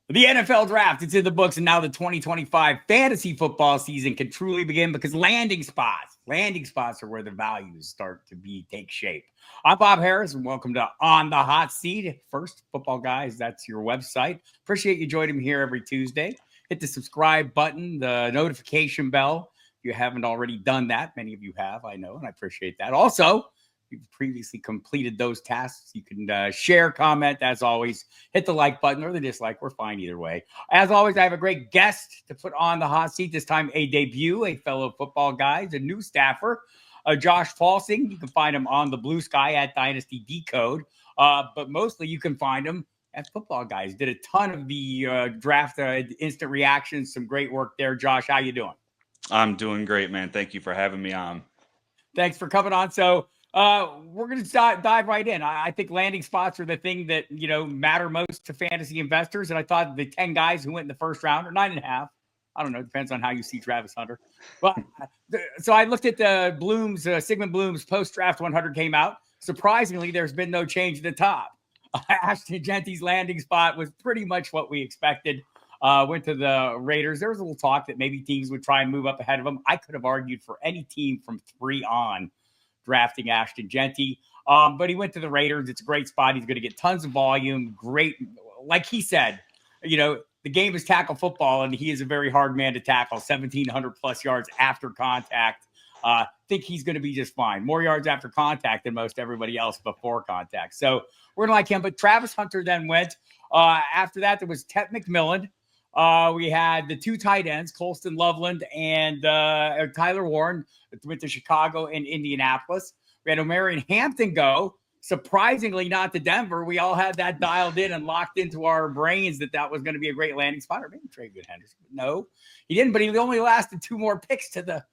The NFL draft, it's in the books, and now the 2025 fantasy football season can truly begin because landing spots are where the values start to take shape. I'm Bob Harris, and welcome to On the Hot Seat. First, Football Guys, that's your website. Appreciate you joining me here every Tuesday. Hit the subscribe button, the notification bell. If you haven't already done that, many of you have, I know, and I appreciate that. Also, you've previously completed those tasks, you can share, comment, as always, hit the like button or the dislike. We're fine either way. As always, I have a great guest to put on the hot seat, this time a debut, a fellow Football Guys, a new staffer, Josh Fahlsing. You can find him on the Blue Sky at Dynasty Decode, but mostly you can find him at Football Guys. Did a ton of the draft instant reactions, some great work there. Josh, how you doing? I'm doing great, man. Thank you for having me on. Thanks for coming on. So we're going to dive right in. I think landing spots are the thing that, matter most to fantasy investors. And I thought the 10 guys who went in the first round, or 9.5, I don't know, depends on how you see Travis Hunter. But so I looked at the Bloom's, Sigmund Bloom's post-draft 100 came out. Surprisingly, there's been no change at the top. Ashton Genty's landing spot was pretty much what we expected. Went to the Raiders. There was a little talk that maybe teams would try and move up ahead of him. I could have argued for any team from 3 on drafting Ashton Genty. But he went to the Raiders. It's a great spot. He's going to get tons of volume. Great. Like he said, the game is tackle football, and he is a very hard man to tackle. 1,700 plus yards after contact. Think he's going to be just fine. More yards after contact than most everybody else before contact. So we're going to like him. But Travis Hunter then went. After that, there was Ted McMillan. We had the 2 tight ends, Colston Loveland and Tyler Warren, went to Chicago and Indianapolis. We had Omarion Hampton go, surprisingly not to Denver. We all had that dialed in and locked into our brains that was going to be a great landing spot. Or maybe Trey Henderson. No, he didn't, but he only lasted 2 more picks to the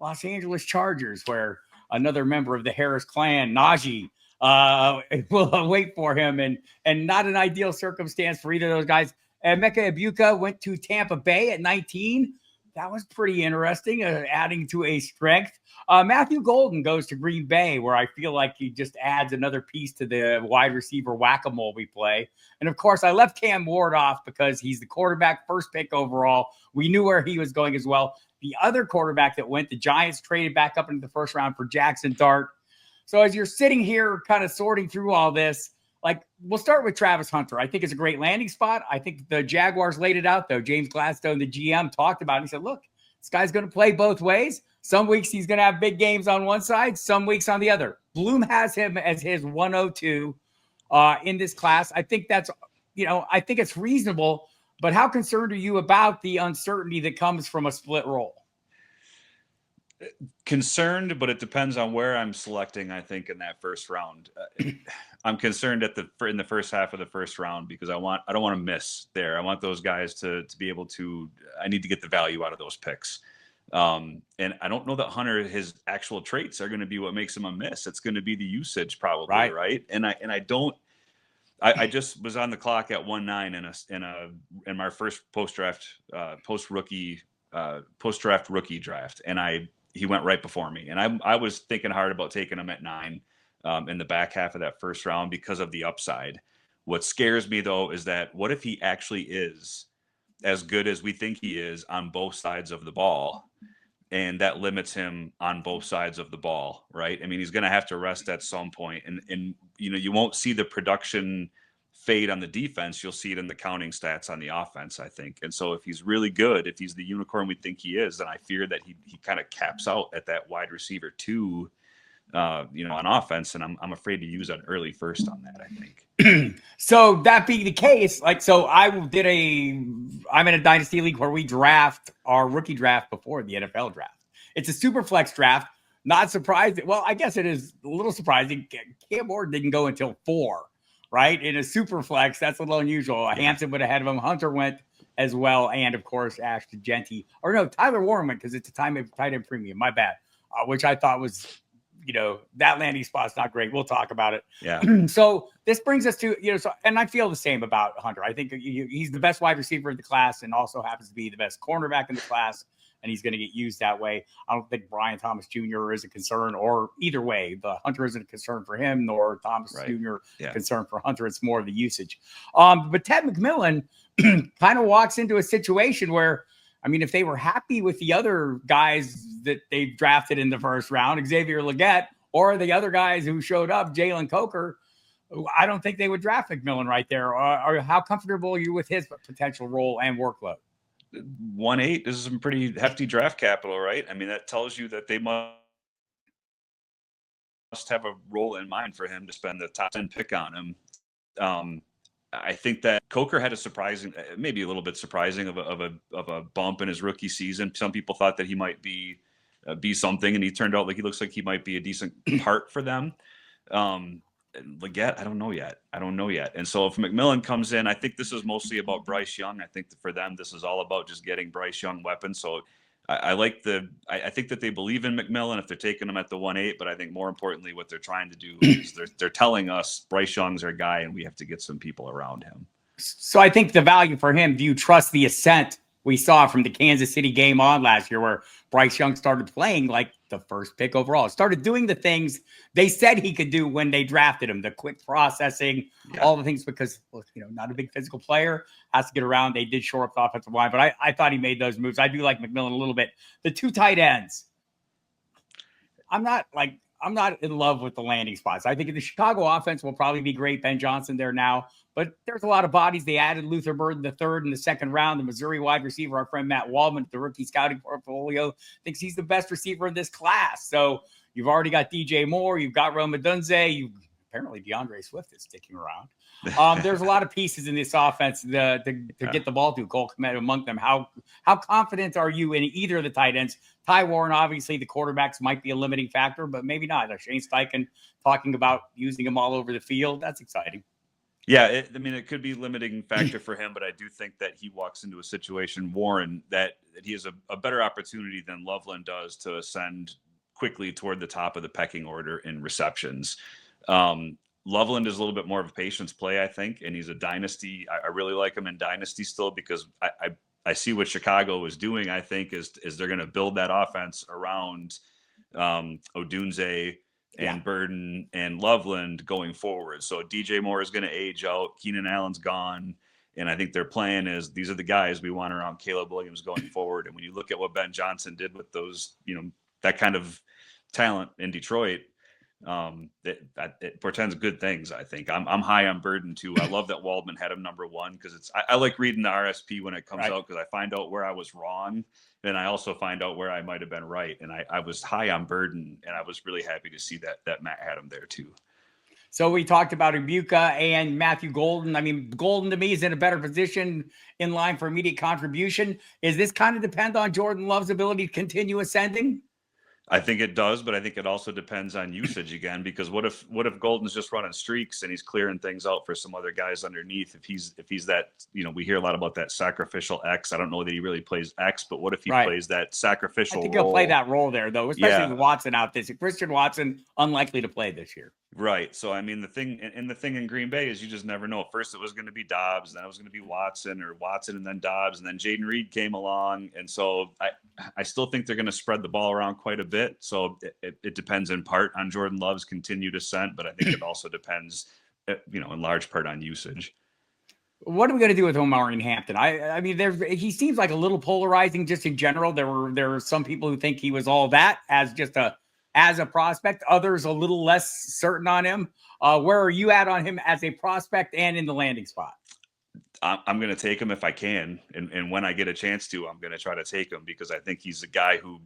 Los Angeles Chargers, where another member of the Harris clan, Najee, will wait for him, and not an ideal circumstance for either of those guys. And Emeka Egbuka went to Tampa Bay at 19. That was pretty interesting, adding to a strength. Matthew Golden goes to Green Bay, where I feel like he just adds another piece to the wide receiver whack-a-mole we play. And, of course, I left Cam Ward off because he's the quarterback, first pick overall. We knew where he was going as well. The other quarterback that went, the Giants traded back up into the first round for Jackson Dart. So as you're sitting here kind of sorting through all this, we'll start with Travis Hunter. I think it's a great landing spot. I think the Jaguars laid it out, though. James Gladstone, the GM, talked about it. He said, look, this guy's going to play both ways. Some weeks he's going to have big games on one side, some weeks on the other. Bloom has him as his 102 in this class. I think that's, I think it's reasonable. But how concerned are you about the uncertainty that comes from a split role? Concerned, but it depends on where I'm selecting. I think in that first round, I'm concerned in the first half of the first round because I don't want to miss there. I want those guys to be able to. I need to get the value out of those picks, and I don't know that Hunter, his actual traits are going to be what makes him a miss. It's going to be the usage probably, right? And I don't. I just was on the clock at 1-9 in my first post-draft rookie draft, and he went right before me. And I was thinking hard about taking him at 9 in the back half of that first round because of the upside. What scares me, though, is that what if he actually is as good as we think he is on both sides of the ball? And that limits him on both sides of the ball, right? I mean, he's going to have to rest at some point. And you won't see the production fade on the defense. You'll see it in the counting stats on the offense, I think. And so if he's really good, if he's the unicorn we think he is, then I fear that he kind of caps out at that wide receiver 2, on offense. And I'm afraid to use an early first on that, I think. So that being the case, I'm in a dynasty league where we draft our rookie draft before the NFL draft. It's a super flex draft. Not surprised. Well, I guess it is a little surprising. Cam Ward didn't go until 4. Right? In a super flex, that's a little unusual. Yeah. Hampton went ahead of him. Hunter went as well. And, of course, Ashton Genty. Or no, Tyler Warren went because it's a tight end premium. My bad. Which I thought was, that landing spot's not great. We'll talk about it. Yeah. So this brings us to, and I feel the same about Hunter. I think he's the best wide receiver in the class and also happens to be the best cornerback in the class. And he's going to get used that way. I don't think Brian Thomas Jr. is a concern, or either way, the Hunter isn't a concern for him, nor Thomas Jr. concern for Hunter. It's more of the usage. But Ted McMillan kind of walks into a situation where, I mean, if they were happy with the other guys that they drafted in the first round, Xavier Legette, or the other guys who showed up, Jalen Coker, I don't think they would draft McMillan right there. Or how comfortable are you with his potential role and workload? 1.8 is some pretty hefty draft capital, right? I mean, that tells you that they must have a role in mind for him to spend the top 10 pick on him. I think that Coker had a surprising, maybe a little bit surprising of a bump in his rookie season. Some people thought that he might be something, and he turned out like he looks like he might be a decent part for them. Legette, I don't know yet. And so if McMillan comes in, I think this is mostly about Bryce Young. I think that for them, this is all about just getting Bryce Young weapons. So I think that they believe in McMillan if they're taking him at the 1.8, but I think more importantly, what they're trying to do is they're telling us Bryce Young's our guy and we have to get some people around him. So I think the value for him, do you trust the ascent we saw from the Kansas City game on last year where Bryce Young started playing like the first pick overall, started doing the things they said he could do when they drafted him, the quick processing, all the things, because, look, not a big physical player, has to get around. They did shore up the offensive line, but I thought he made those moves. I do like McMillan a little bit. The two tight ends, I'm not in love with the landing spots. I think the Chicago offense will probably be great. Ben Johnson there now, but there's a lot of bodies. They added Luther Burden the third in the second round. The Missouri wide receiver, our friend Matt Waldman, the rookie scouting portfolio, thinks he's the best receiver in this class. So you've already got DJ Moore. You've got Rome Odunze. Apparently DeAndre Swift is sticking around. There's a lot of pieces in this offense to get the ball to. Cole Kmet among them. How confident are you in either of the tight ends? Ty Warren, obviously, the quarterbacks might be a limiting factor, but maybe not. Shane Steichen talking about using them all over the field. That's exciting. Yeah, it could be a limiting factor for him, but I do think that he walks into a situation, Warren, that he has a better opportunity than Loveland does to ascend quickly toward the top of the pecking order in receptions. Loveland is a little bit more of a patience play, I think, and he's a dynasty. I really like him in dynasty still because I see what Chicago is doing. I think is they're going to build that offense around Odunze and Burden and Loveland going forward. So DJ Moore is going to age out. Keenan Allen's gone. And I think their plan is these are the guys we want around Caleb Williams going forward. And when you look at what Ben Johnson did with those, that kind of talent in Detroit, it portends good things. I think I'm high on Burden too. I love that Waldman had him number one because I like reading the RSP when it comes out because I find out where I was wrong and I also find out where I might have been right. And I was high on Burden and I was really happy to see that Matt had him there too. So we talked about Ibuka and Matthew Golden. I mean, Golden to me is in a better position in line for immediate contribution. Is this kind of depend on Jordan Love's ability to continue ascending? I think it does, but I think it also depends on usage again, because what if Golden's just running streaks and he's clearing things out for some other guys underneath? If he's that, we hear a lot about that sacrificial X. I don't know that he really plays X, but what if he plays that sacrificial role? I think he'll play that role there, though, especially with Watson out this year. Christian Watson, unlikely to play this year. Right. So, I mean, the thing in Green Bay is you just never know. First, it was going to be Dobbs, then it was going to be Watson, or Watson and then Dobbs, and then Jaden Reed came along. And so I still think they're going to spread the ball around quite a bit. So it depends in part on Jordan Love's continued ascent, but I think it also depends, in large part on usage. What are we going to do with Omarion Hampton? I mean, he seems like a little polarizing just in general. There are some people who think he was all that as a prospect. Others a little less certain on him. Where are you at on him as a prospect and in the landing spot? I'm going to take him if I can. And when I get a chance to, I'm going to try to take him because I think he's a guy who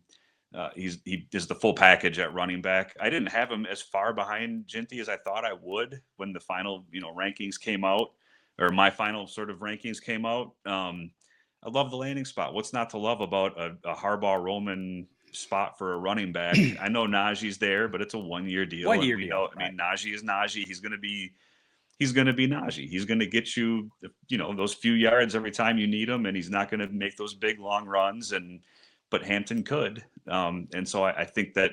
he is the full package at running back. I didn't have him as far behind Ginty as I thought I would when the final, rankings came out, or my final sort of rankings came out. I love the landing spot. What's not to love about a Harbaugh Roman spot for a running back? I know Najee's there, but it's a 1-year deal. I mean, Najee is Najee. He's going to be Najee. He's going to get you, those few yards every time you need him, and he's not going to make those big long runs. But Hampton could, and so I think that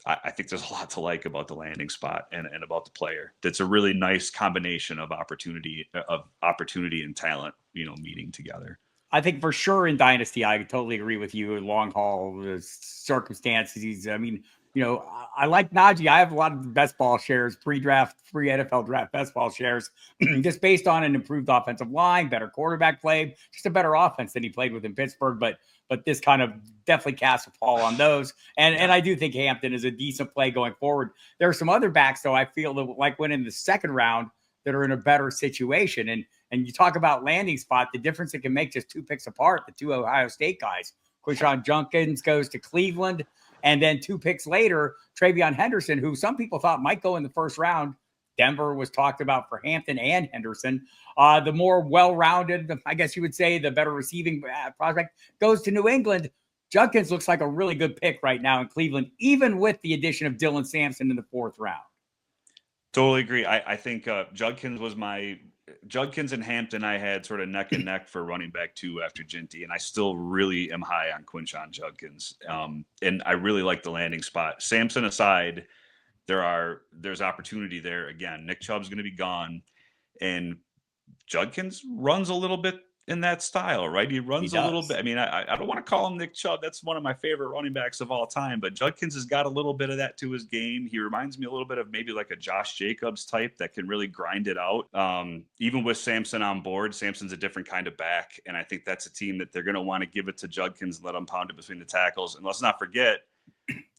I think there's a lot to like about the landing spot and about the player. That's a really nice combination of opportunity and talent, meeting together. I think for sure in Dynasty, I totally agree with you. Long haul circumstances. I like Najee. I have a lot of best ball shares, pre-draft, pre-NFL draft best ball shares, just based on an improved offensive line, better quarterback play, just a better offense than he played with in Pittsburgh. But this kind of definitely casts a pall on those. And I do think Hampton is a decent play going forward. There are some other backs, though, I feel that like went in the second round that are in a better situation. And you talk about landing spot, the difference it can make just 2 picks apart, the 2 Ohio State guys. Quishon Judkins goes to Cleveland. And then 2 picks later, Travion Henderson, who some people thought might go in the first round. Denver was talked about for Hampton and Henderson. The more well-rounded, I guess you would say, the better receiving prospect goes to New England. Judkins looks like a really good pick right now in Cleveland, even with the addition of Dylan Sampson in the 4th round. Totally agree. I think Judkins and Hampton I had sort of neck and neck for running back 2 after Ginty, and I still really am high on Quinshon Judkins. And I really like the landing spot. Sampson aside, there's opportunity there. Again, Nick Chubb's going to be gone, and Judkins runs a little bit in that style, right? He runs a little bit. I mean, I don't want to call him Nick Chubb. That's one of my favorite running backs of all time. But Judkins has got a little bit of that to his game. He reminds me a little bit of maybe like a Josh Jacobs type that can really grind it out. Even with Sampson on board, Sampson's a different kind of back. And I think that's a team that they're going to want to give it to Judkins and let him pound it between the tackles. And let's not forget,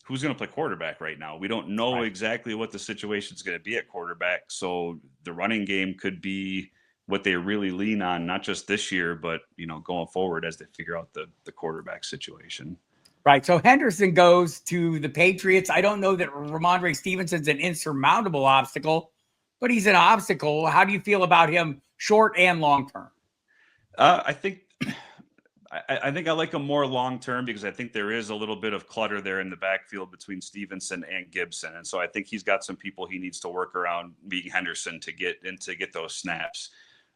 who's going to play quarterback right now? We don't know exactly what the situation is going to be at quarterback. So the running game could be what they really lean on, not just this year, but, going forward as they figure out the quarterback situation. Right. So Henderson goes to the Patriots. I don't know that Ramondre Stevenson's an insurmountable obstacle, but he's an obstacle. How do you feel about him short and long term? I think I like him more long term because I think there is a little bit of clutter there in the backfield between Stevenson and Gibson, and so I think he's got some people he needs to work around, being Henderson, to get those snaps.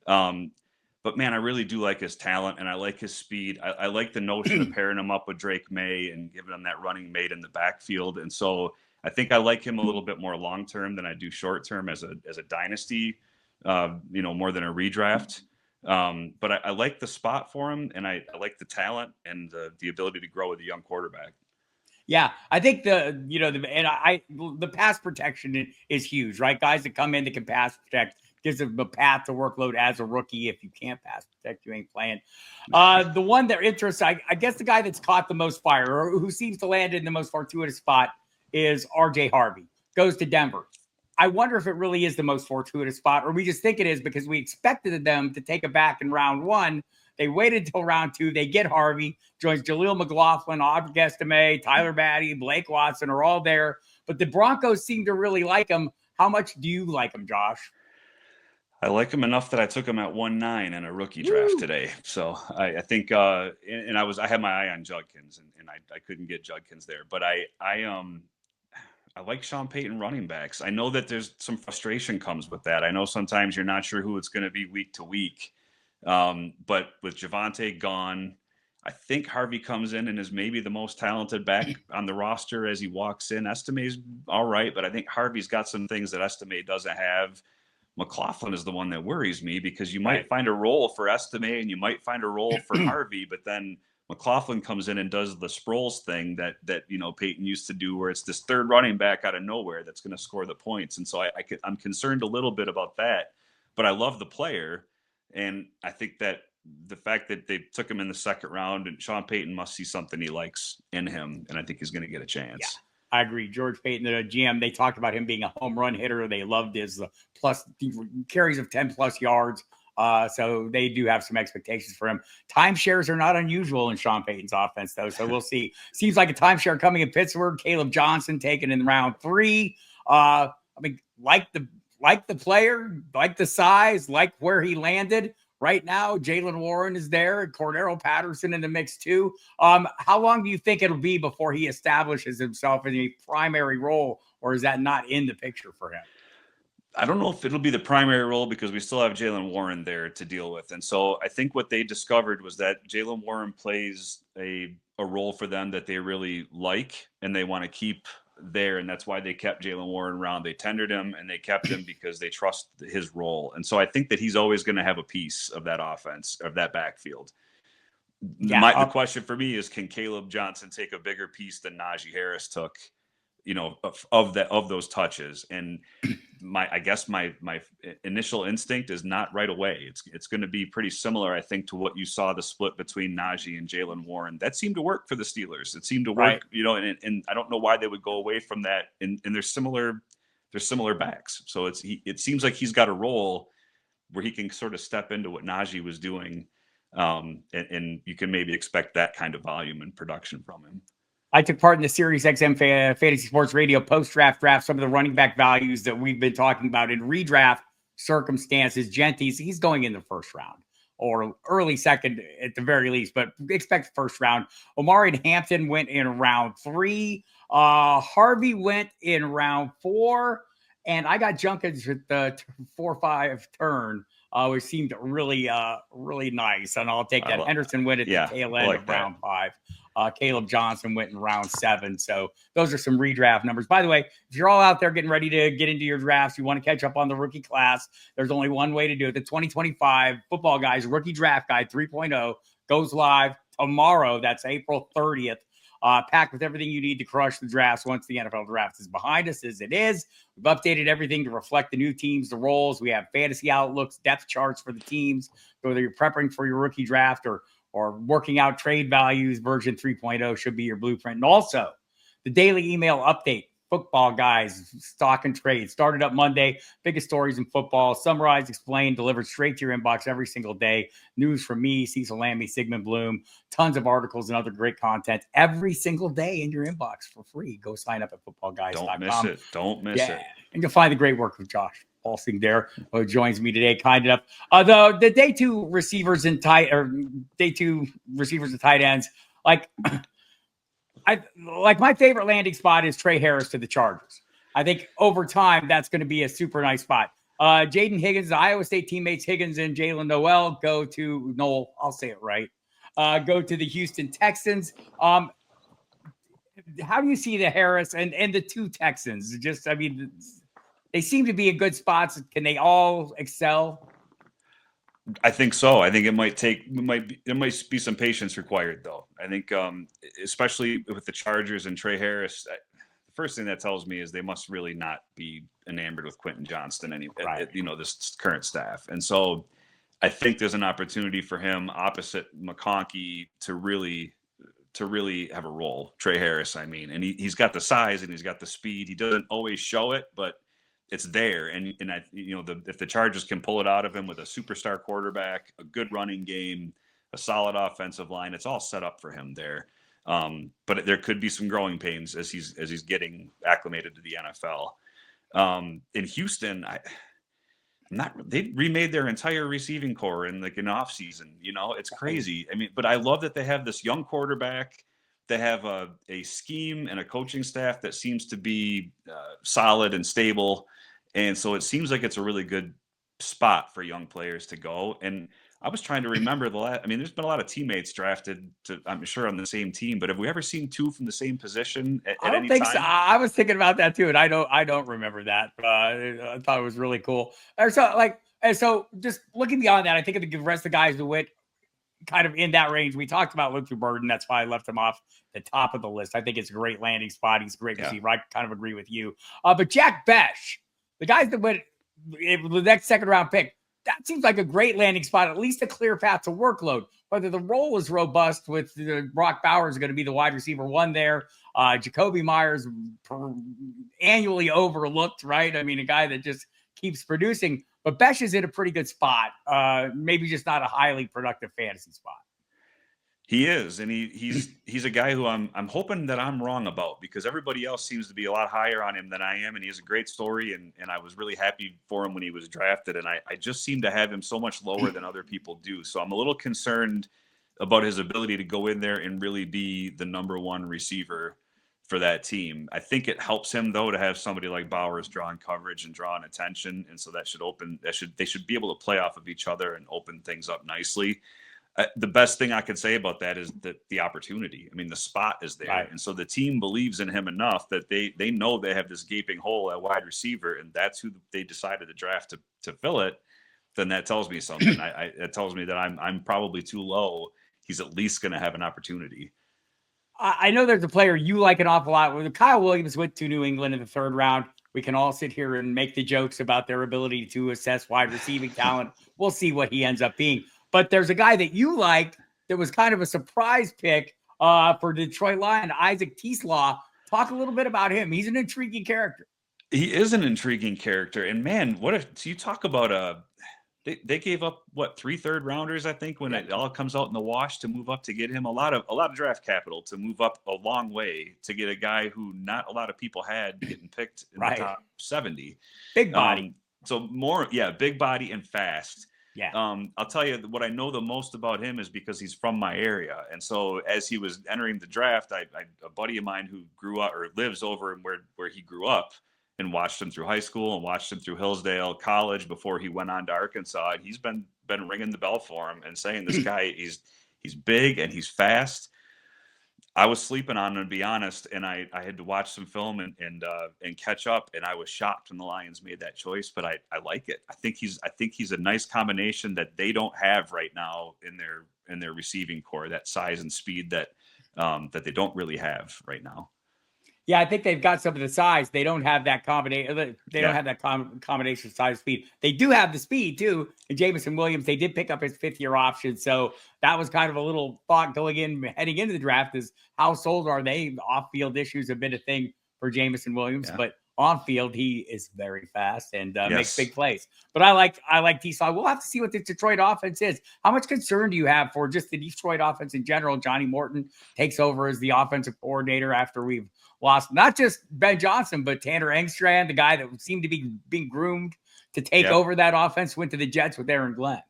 But man, I really do like his talent and I like his speed. I like the notion of pairing him up with Drake May and giving him that running mate in the backfield, and so I think I like him a little bit more long term than I do short term as a dynasty, more than a redraft. But I like the spot for him, and I like the talent and the ability to grow with a young quarterback. Yeah, I think the pass protection is huge, right? Guys that come in that can pass protect gives them a path to workload as a rookie. If you can't pass protect, you ain't playing. The one that interests, I guess the guy that's caught the most fire or who seems to land in the most fortuitous spot is RJ Harvey. Goes to Denver. I wonder if it really is the most fortuitous spot, or we just think it is because we expected them to take it back in round 1. They waited till round 2. They get Harvey, joins Jaleel McLaughlin, Audric Estime, Tyler Batty, Blake Watson are all there. But the Broncos seem to really like him. How much do you like him, Josh? I like him enough that I took him at 1-9 in a rookie draft today. So I think, and I had my eye on Judkins, and I couldn't get Judkins there. But I like Sean Payton running backs. I know that there's some frustration comes with that. I know sometimes you're not sure who it's going to be week to week. But with Javonte gone, I think Harvey comes in and is maybe the most talented back on the roster as he walks in. Estime's all right, but I think Harvey's got some things that Estime doesn't have. McLaughlin is the one that worries me because you might find a role for Estime and you might find a role for Harvey, but then McLaughlin comes in and does the Sproles thing that Peyton used to do, where it's this third running back out of nowhere that's going to score the points. And so I'm concerned a little bit about that, but I love the player. And I think that the fact that they took him in the second round, and Sean Payton must see something he likes in him, and I think he's going to get a chance. Yeah. I agree. George Payton, the GM, they talked about him being a home run hitter. They loved his plus carries of 10 plus yards. So they do have some expectations for him. Timeshares are not unusual in Sean Payton's offense, though. So we'll see. Seems like a timeshare coming in Pittsburgh. Caleb Johnson taken in round 3. Like the player, like the size, like where he landed. Right now, Jaylen Warren is there, Cordero Patterson in the mix too. How long do you think it'll be before he establishes himself in a primary role, or is that not in the picture for him? I don't know if it'll be the primary role because we still have Jaylen Warren there to deal with. And so I think what they discovered was that Jaylen Warren plays a role for them that they really like and they want to keep there, and that's why they kept Jaylen Warren around. They tendered him and they kept him because they trust his role. And so I think that he's always going to have a piece of that offense, of that backfield. The question for me is, can Caleb Johnson take a bigger piece than Najee Harris took of those touches. And I guess my initial instinct is not right away. It's going to be pretty similar, I think, to what you saw the split between Najee and Jaylen Warren. That seemed to work for the Steelers. It seemed to work, Right. and I don't know why they would go away from that. And they're similar backs. So it seems like he's got a role where he can sort of step into what Najee was doing. And you can maybe expect that kind of volume and production from him. I took part in the Sirius XM Fantasy Sports Radio post-draft draft, some of the running back values that we've been talking about in redraft circumstances. Genty's, he's going in the first round or early second at the very least, but expect first round. Omari and Hampton went in round 3. Harvey went in round 4. And I got Junkins at the 4-5 turn, which seemed really nice. And I'll take that. Henderson went at the tail end of round 5. Caleb Johnson went in round 7. So those are some redraft numbers. By the way, if you're all out there getting ready to get into your drafts, you want to catch up on the rookie class, there's only one way to do it. The 2025 Football Guys Rookie Draft Guide 3.0 goes live tomorrow. That's April 30th. Packed with everything you need to crush the drafts once the NFL draft is behind us, as it is. We've updated everything to reflect the new teams, the roles. We have fantasy outlooks, depth charts for the teams, whether you're prepping for your rookie draft or working out trade values. Version 3.0 should be your blueprint. And also, the daily email update, Football Guys, stock and trade, started up Monday. Biggest stories in football, summarized, explained, delivered straight to your inbox every single day. News from me, Cecil Lamby, Sigmund Bloom, tons of articles and other great content every single day in your inbox for free. Go sign up at footballguys.com. Don't miss it. And you'll find the great work of Josh Fahlsing there, who joins me today, kind enough. The day two receivers and tight ends, my favorite landing spot is Trey Harris to the Chargers. I think over time that's going to be a super nice spot. Jaden Higgins, the Iowa State teammates Higgins and Jalen Noel go to I'll say it right. Go to the Houston Texans. How do you see the Harris and the two Texans? They seem to be in good spots. Can they all excel? I think so. I think there might be some patience required, though. I think, especially with the Chargers and Trey Harris, the first thing that tells me is they must really not be enamored with Quentin Johnston, this current staff. And so I think there's an opportunity for him opposite McConkey to really have a role. Trey Harris, and he's got the size and he's got the speed. He doesn't always show it, but it's there. And if the Chargers can pull it out of him with a superstar quarterback, a good running game, a solid offensive line, it's all set up for him there. But there could be some growing pains as he's getting acclimated to the NFL. In Houston, they remade their entire receiving core in an off season. It's crazy. But I love that they have this young quarterback. They have a scheme and a coaching staff that seems to be solid and stable. And so it seems like it's a really good spot for young players to go. And I was trying to remember there's been a lot of teammates drafted I'm sure on the same team, but have we ever seen two from the same position at I don't any think time? so. I was thinking about that too. And I don't remember that. I thought it was really cool. So just looking beyond that, I think of the rest of the guys who went kind of in that range. We talked about Luke Burden. That's why I left him off the top of the list. I think it's a great landing spot. He's a great receiver. I kind of agree with you. But Jack Besh, the guys that went the next second round pick, that seems like a great landing spot, at least a clear path to workload. Whether the role is robust with Brock Bowers going to be the wide receiver 1 there. Jacoby Myers annually overlooked, right? A guy that just keeps producing. But Besh is in a pretty good spot. Maybe just not a highly productive fantasy spot. He is, and he's a guy who I'm hoping that I'm wrong about, because everybody else seems to be a lot higher on him than I am, and he has a great story, and I was really happy for him when he was drafted, and I just seem to have him so much lower than other people do. So I'm a little concerned about his ability to go in there and really be the number 1 receiver for that team. I think it helps him, though, to have somebody like Bowers drawing coverage and drawing attention, and so they should be able to play off of each other and open things up nicely. The best thing I could say about that is that the opportunity. The spot is there. Right. And so the team believes in him enough that they know they have this gaping hole at wide receiver, and that's who they decided to draft to fill it. Then that tells me something. It tells me that I'm probably too low. He's at least going to have an opportunity. I know there's a player you like an awful lot. When Kyle Williams went to New England in the 3rd round, we can all sit here and make the jokes about their ability to assess wide receiving talent. We'll see what he ends up being. But there's a guy that you like that was kind of a surprise pick for Detroit Lion, Isaac Teaslaw. Talk a little bit about him. He's an intriguing character. He is an intriguing character. And man, what if so you talk about they gave up what 3 third-rounders, I think, when it all comes out in the wash to move up to get him a lot of draft capital to move up a long way to get a guy who not a lot of people had getting picked in the top 70. Big body. So more, big body and fast. Yeah. I'll tell you what I know the most about him is because he's from my area. And so as he was entering the draft, a buddy of mine who grew up or lives over in where he grew up, and watched him through high school and watched him through Hillsdale College before he went on to Arkansas. And he's been ringing the bell for him and saying this guy, he's big and he's fast. I was sleeping on him, to be honest, and I had to watch some film and catch up, and I was shocked when the Lions made that choice. But I like it. I think he's a nice combination that they don't have right now in their receiving core, that size and speed that they don't really have right now. Yeah, I think they've got some of the size. They don't have that combination. They don't have that combination of size speed. They do have the speed too. And Jameson Williams, they did pick up his 5th-year option, so that was kind of a little thought heading into the draft: is how sold are they? Off-field issues have been a thing for Jameson Williams, but on field he is very fast and makes big plays. But I like T-Saw. We'll have to see what the Detroit offense is. How much concern do you have for just the Detroit offense in general? Johnny Morton takes over as the offensive coordinator after we've lost not just Ben Johnson, but Tanner Engstrand, the guy that seemed to be being groomed to take over that offense, went to the Jets with Aaron Glenn.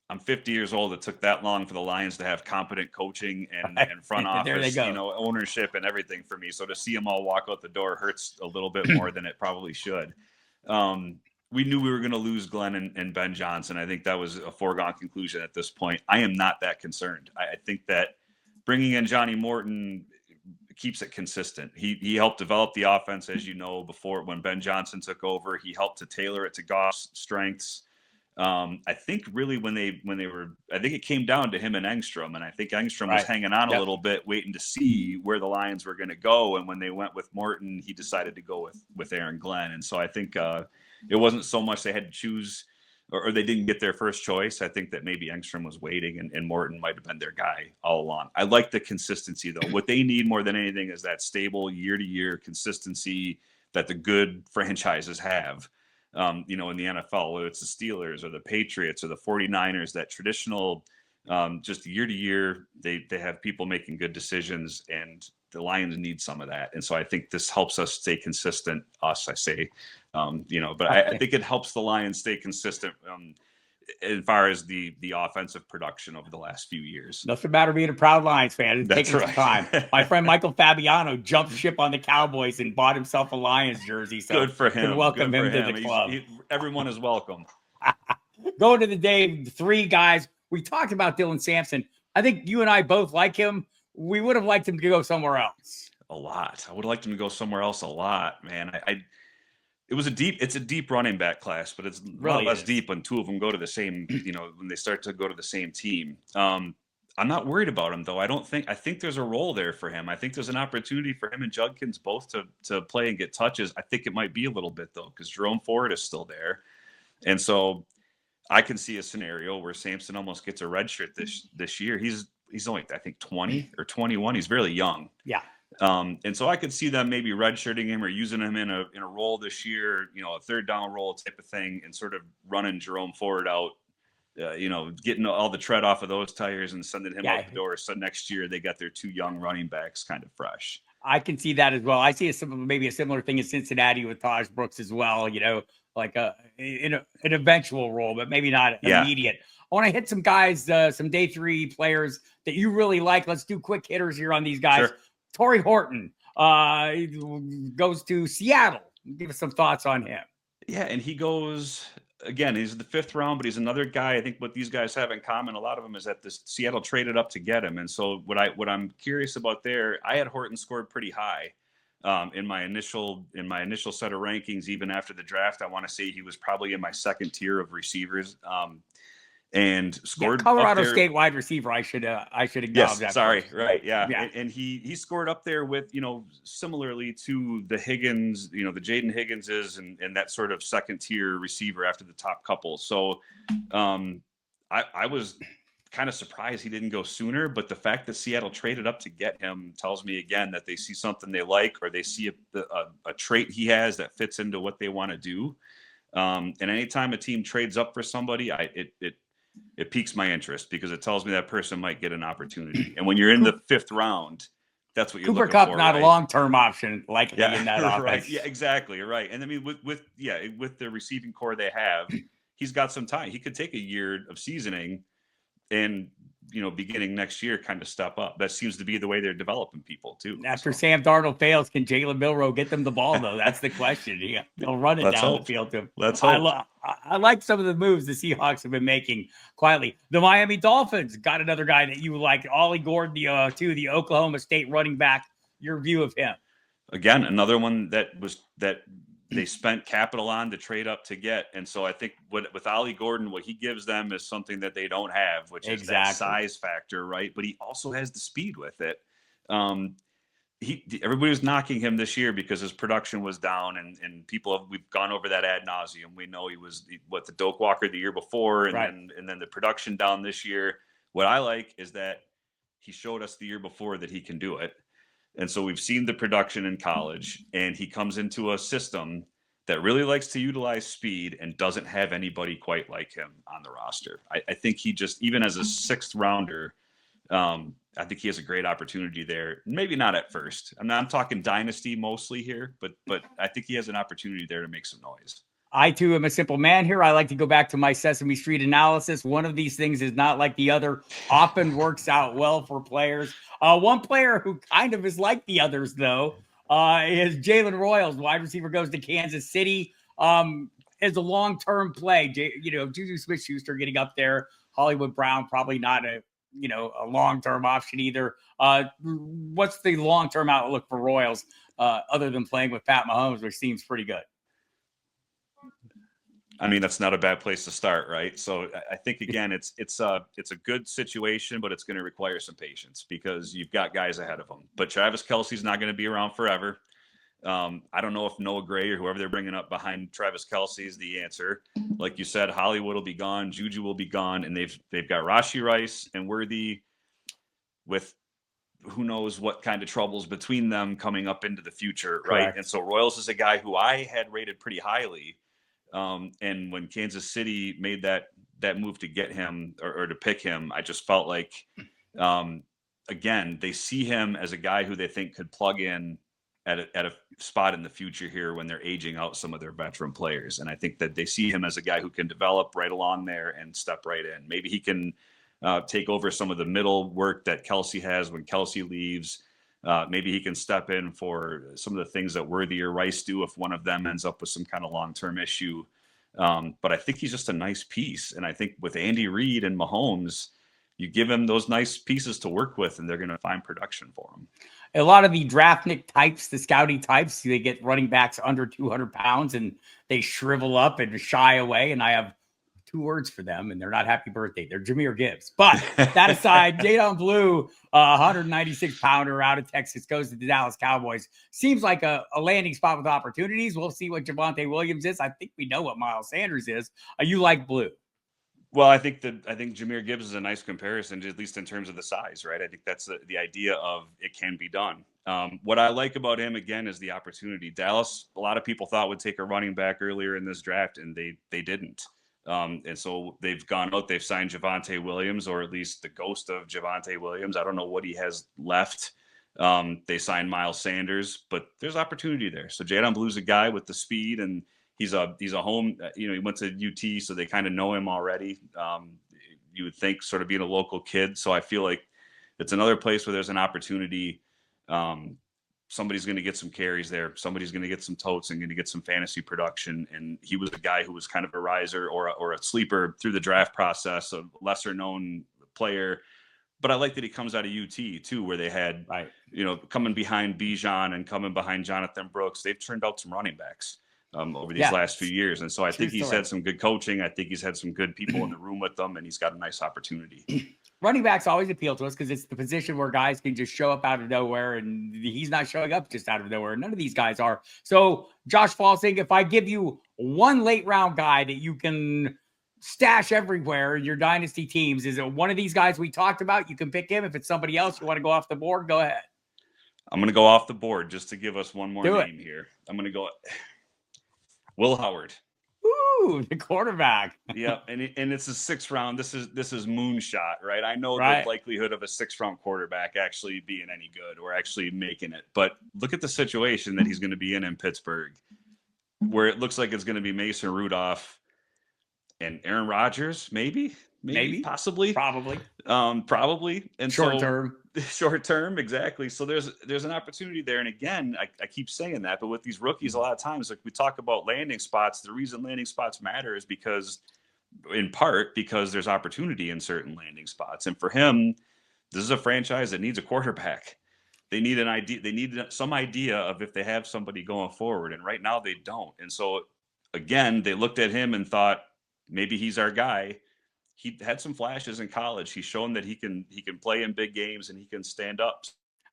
I'm 50 years old. It took that long for the Lions to have competent coaching and front office, ownership and everything for me. So to see them all walk out the door hurts a little bit more than it probably should. We knew we were going to lose Glenn and Ben Johnson. I think that was a foregone conclusion at this point. I am not that concerned. I think that bringing in Johnny Morton keeps it consistent. He helped develop the offense, as you know, before when Ben Johnson took over. He helped to tailor it to Goff's strengths. I think really when they were, I think it came down to him and Engstrom, and I think Engstrom was hanging on a little bit, waiting to see where the Lions were going to go. And when they went with Morton, he decided to go with Aaron Glenn. And so I think it wasn't so much they had to choose or they didn't get their first choice. I think that maybe Engstrom was waiting and Morton might have been their guy all along. I like the consistency, though. What they need more than anything is that stable year-to-year consistency that the good franchises have, in the NFL, whether it's the Steelers or the Patriots or the 49ers, that traditional just year-to-year, they have people making good decisions, and the Lions need some of that. And so I think this helps us stay consistent, I say. But I think it helps the Lions stay consistent as far as the offensive production over the last few years. Nothing matter being a proud Lions fan. It's taking some time. My friend Michael Fabiano jumped ship on the Cowboys and bought himself a Lions jersey. So good for him. Welcome him to the club. Everyone is welcome. Going to the day, 3 guys. We talked about Dylan Sampson. I think you and I both like him. We would have liked him to go somewhere else. A lot. I would have liked him to go somewhere else a lot, man. It's a deep running back class, but it's really less deep when 2 of them go to the same, when they start to go to the same team. I'm not worried about him, though. I think there's a role there for him. I think there's an opportunity for him and Judkins both to play and get touches. I think it might be a little bit, though, because Jerome Ford is still there. And so I can see a scenario where Sampson almost gets a red shirt this year. He's only, I think, 20 or 21. He's really young. Yeah. And so I could see them maybe redshirting him or using him in a role this year, a 3rd down role type of thing, and sort of running Jerome Ford out, getting all the tread off of those tires and sending him out the door. So next year they got their 2 young running backs kind of fresh. I can see that as well. I see maybe a similar thing in Cincinnati with Taj Brooks as well, like in an eventual role, but maybe not immediate. I want to hit some guys, some day 3 players that you really like. Let's do quick hitters here on these guys. Sure. Torrey Horton goes to Seattle. Give us some thoughts on him. Yeah, and he goes, again, he's the 5th round, but he's another guy. I think what these guys have in common, a lot of them, is that Seattle traded up to get him. And so what I'm curious about there, I had Horton scored pretty high in my initial set of rankings. Even after the draft, I want to say he was probably in my 2nd tier of receivers. and Yeah, scored up Colorado there. State wide receiver. I should acknowledge Yes, that sorry, first. right, yeah, Yeah. and he scored up there with, you know, similarly to the Higgins, you know, the Jaden Higginses and that sort of second tier receiver after the top couple. So, I was kind of surprised he didn't go sooner, but the fact that Seattle traded up to get him tells me again that they see something they like, or they see a trait he has that fits into what they want to do. And anytime a team trades up for somebody, it piques my interest because it tells me that person might get an opportunity. And when you're in the fifth round, that's what you're Cooper looking Kupp, for, not a right? long-term option likely in that Yeah, right. offense. Yeah, exactly. Right. And I mean, with the receiving core they have, he's got some time. He could take a year of seasoning and, you know, beginning next year, kind of step up. That seems to be the way they're developing people too. After So Sam Darnold fails, can Jalen Milroe get them the ball though? That's the question. Yeah, they'll run it let's down the hope. field to him. Let's hope. I like some of the moves the Seahawks have been making quietly. The Miami Dolphins got another guy that you like, Ollie Gordon, the Oklahoma State running back. Your view of him? Again, another one that they spent capital on to trade up to get. And so I think with Ollie Gordon, what he gives them is something that they don't have, which is that size factor, right? But he also has the speed with it. Everybody was knocking him this year because his production was down, and we've gone over that ad nauseum. We know he was the Doak Walker the year before, and then the production down this year. What I like is that he showed us the year before that he can do it. And so we've seen the production in college, and he comes into a system that really likes to utilize speed and doesn't have anybody quite like him on the roster. I think he just, even as a sixth rounder, I think he has a great opportunity there. Maybe not at first. I'm talking Dynasty mostly here, but I think he has an opportunity there to make some noise. I too am a simple man here. I like to go back to my Sesame Street analysis. One of these things is not like the other, often works out well for players. One player who kind of is like the others, though, is Jalen Royals. Wide receiver goes to Kansas City. As a long-term play, Juju Smith-Schuster getting up there. Hollywood Brown, probably not a long-term option either. What's the long-term outlook for Royals other than playing with Pat Mahomes, which seems pretty good? I mean, that's not a bad place to start, right? So I think again, it's a good situation, but it's going to require some patience because you've got guys ahead of them. But Travis Kelce's not going to be around forever. I don't know if Noah Gray or whoever they're bringing up behind Travis Kelce is the answer. Like you said, Hollywood will be gone, Juju will be gone, and they've got Rashee Rice and Worthy with who knows what kind of troubles between them coming up into the future, right? Correct. And so Royals is a guy who I had rated pretty highly. And when Kansas City made that move to get him or to pick him, I just felt like, again, they see him as a guy who they think could plug in at a spot in the future here when they're aging out some of their veteran players. And I think that they see him as a guy who can develop right along there and step right in. Maybe he can take over some of the middle work that Kelce has when Kelce leaves. Maybe he can step in for some of the things that Worthy or Rice do if one of them ends up with some kind of long-term issue. But I think he's just a nice piece. And I think with Andy Reid and Mahomes, you give him those nice pieces to work with, and they're going to find production for him. A lot of the draftnik types, the scouting types, they get running backs under 200 pounds, and they shrivel up and shy away. And I have two words for them, and they're not happy birthday. They're Jahmyr Gibbs. But that aside, Jadon Blue, 196-pounder out of Texas, goes to the Dallas Cowboys. Seems like a landing spot with opportunities. We'll see what Javonte Williams is. I think we know what Miles Sanders is. You like Blue? Well, I think Jahmyr Gibbs is a nice comparison, at least in terms of the size, right? I think that's the idea of it can be done. What I like about him, again, is the opportunity. Dallas, a lot of people thought would take a running back earlier in this draft, and they didn't. And so they've gone out, they've signed Javonte Williams, or at least the ghost of Javonte Williams. I don't know what he has left. They signed Miles Sanders, but there's opportunity there. So Jadon Blue's a guy with the speed, and he's a home, he went to UT, so they kind of know him already. You would think, sort of being a local kid. So I feel like it's another place where there's an opportunity. Somebody's going to get some carries there. Somebody's going to get some totes and going to get some fantasy production. And he was a guy who was kind of a riser or a sleeper through the draft process, a lesser known player. But I like that he comes out of UT too, where they had, coming behind Bijan and coming behind Jonathan Brooks. They've turned out some running backs. over these last few years. And so I think he's story. had some good coaching. I think he's had some good people in the room with them, and he's got a nice opportunity. Running backs always appeal to us because it's the position where guys can just show up out of nowhere, and he's not showing up just out of nowhere. None of these guys are. So, Josh Fahlsing, if I give you one late round guy that you can stash everywhere in your dynasty teams, is it one of these guys we talked about? You can pick him. If it's somebody else you want to go off the board, go ahead. I'm going to go off the board just to give us one more name here. I'm going to go Will Howard. Ooh, the quarterback. Yeah, and it's a 6th round. This is moonshot, right? I know the likelihood of a 6th round quarterback actually being any good or actually making it, but look at the situation that he's going to be in Pittsburgh, where it looks like it's going to be Mason Rudolph and Aaron Rodgers, maybe, possibly, probably, and short term, exactly. So there's an opportunity there, and again, I keep saying that, but with these rookies, a lot of times, like we talk about landing spots, the reason landing spots matter is in part because there's opportunity in certain landing spots, and for him, this is a franchise that needs a quarterback. They need an idea. They need some idea of if they have somebody going forward, and right now they don't. And so, again, they looked at him and thought, maybe he's our guy. He had some flashes in college. He's shown that he can play in big games and he can stand up.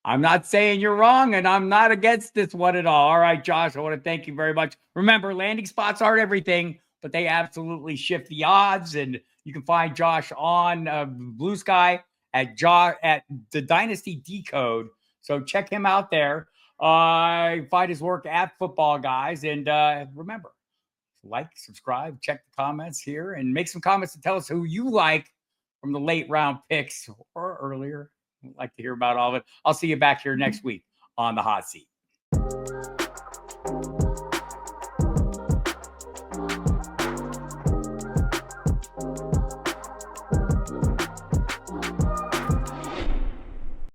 I'm not saying you're wrong, and I'm not against this one at all. All right, Josh, I want to thank you very much. Remember, landing spots aren't everything, but they absolutely shift the odds. And you can find Josh on Blue Sky at the Dynasty Decode. So check him out there. Find his work at Football Guys, and remember, like, subscribe, check the comments here, and make some comments and tell us who you like from the late round picks or earlier. I'd like to hear about all of it. I'll see you back here next week on the Hot Seat.